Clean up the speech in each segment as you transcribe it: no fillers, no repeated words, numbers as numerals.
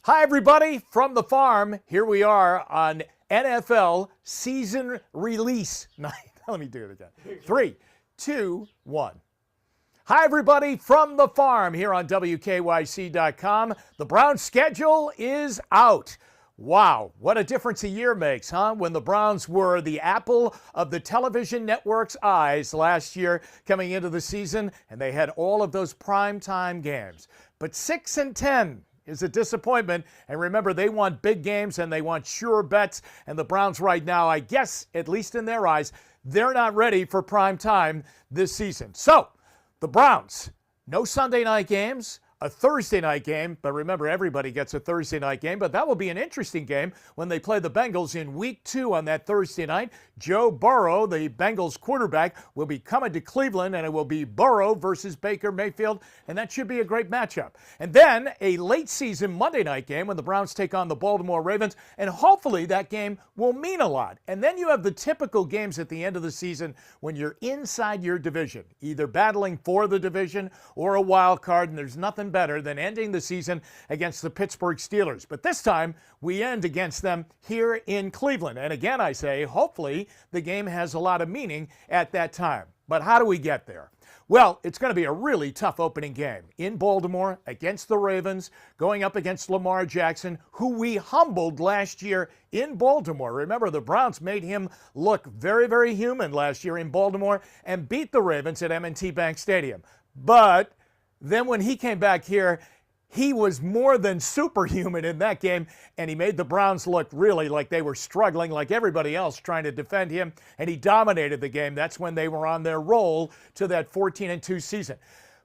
Hi, everybody, from the farm. Here we are on NFL season release night. Let me do it again. 3, 2, 1. Hi, everybody, from the farm here on WKYC.com. The Browns schedule is out. Wow, what a difference a year makes, huh? When the Browns were the apple of the television network's eyes last year coming into the season, and they had all of those primetime games. But 6-10 is a disappointment, and remember, they want big games and they want sure bets, and the Browns right now, I guess, at least in their eyes, they're not ready for prime time this season. So, the Browns, no Sunday night games, a Thursday night game, but remember, everybody gets a Thursday night game, but that will be an interesting game when they play the Bengals in Week 2 on that Thursday night. Joe Burrow, the Bengals quarterback, will be coming to Cleveland, and it will be Burrow versus Baker Mayfield, and that should be a great matchup. And then a late season Monday night game when the Browns take on the Baltimore Ravens, and hopefully that game will mean a lot. And then you have the typical games at the end of the season when you're inside your division, either battling for the division or a wild card, and there's nothing better than ending the season against the Pittsburgh Steelers. But this time, we end against them here in Cleveland. And again, I say, hopefully, the game has a lot of meaning at that time. But how do we get there? Well, it's going to be a really tough opening game in Baltimore against the Ravens, going up against Lamar Jackson, who we humbled last year in Baltimore. Remember, the Browns made him look very, very human last year in Baltimore and beat the Ravens at M&T Bank Stadium. But then when he came back here, he was more than superhuman in that game, and he made the Browns look really like they were struggling like everybody else trying to defend him, and he dominated the game. That's when they were on their roll to that 14-2 season.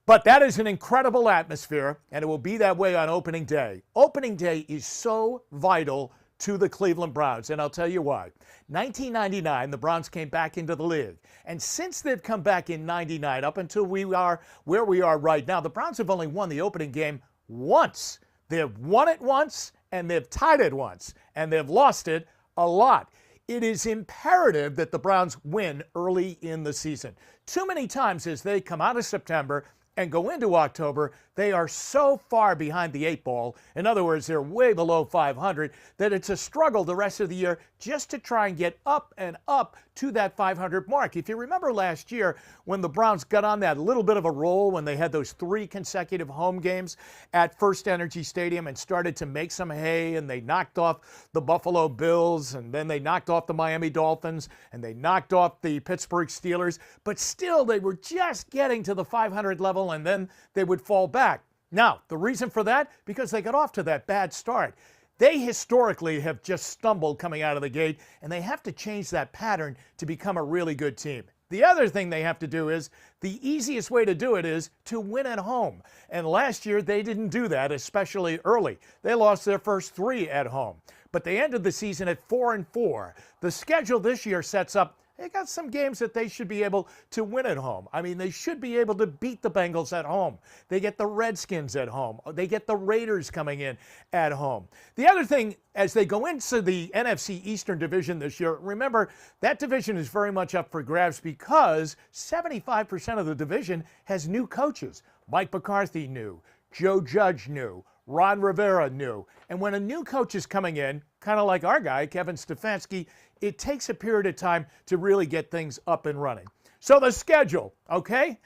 But that is an incredible atmosphere, and it will be that way on opening day. Opening day is so vital to the Cleveland Browns, and I'll tell you why. 1999, the Browns came back into the league, and since they've come back in 99 up until we are where we are right now, the Browns have only won the opening game once. They've won it once, and they've tied it once, and they've lost it a lot. It is imperative that the Browns win early in the season. Too many times as they come out of September and go into October, they are so far behind the 8 ball. In other words, they're way below 500 that it's a struggle the rest of the year just to try and get up and up to that 500 mark. If you remember last year when the Browns got on that little bit of a roll when they had those 3 consecutive home games at First Energy Stadium and started to make some hay, and they knocked off the Buffalo Bills, and then they knocked off the Miami Dolphins, and they knocked off the Pittsburgh Steelers, but still they were just getting to the 500 level, and then they would fall back. Now, the reason for that, because they got off to that bad start. They historically have just stumbled coming out of the gate, and they have to change that pattern to become a really good team. The other thing they have to do is, the easiest way to do it is to win at home. And last year, they didn't do that, especially early. They lost their first 3 at home. But they ended the season at 4-4. The schedule this year sets up, they got some games that they should be able to win at home. I mean, they should be able to beat the Bengals at home. They get the Redskins at home. They get the Raiders coming in at home. The other thing, as they go into the NFC Eastern Division this year, remember, that division is very much up for grabs because 75% of the division has new coaches. Mike McCarthy new, Joe Judge new, Ron Rivera new. And when a new coach is coming in, kind of like our guy, Kevin Stefanski, it takes a period of time to really get things up and running. So the schedule, okay?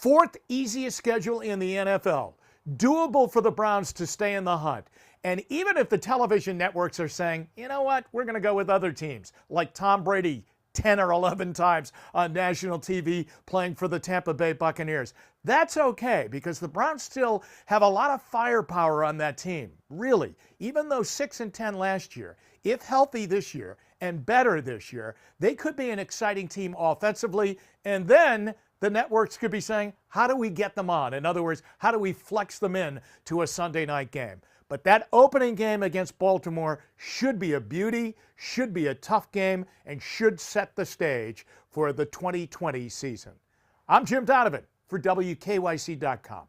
4th easiest schedule in the NFL. Doable for the Browns to stay in the hunt. And even if the television networks are saying, you know what, we're going to go with other teams, like Tom Brady 10 or 11 times on national TV playing for the Tampa Bay Buccaneers. That's okay because the Browns still have a lot of firepower on that team. Really, even though 6-10 last year, if healthy this year and better this year, they could be an exciting team offensively. And then the networks could be saying, how do we get them on? In other words, how do we flex them in to a Sunday night game? But that opening game against Baltimore should be a beauty, should be a tough game, and should set the stage for the 2020 season. I'm Jim Donovan for WKYC.com.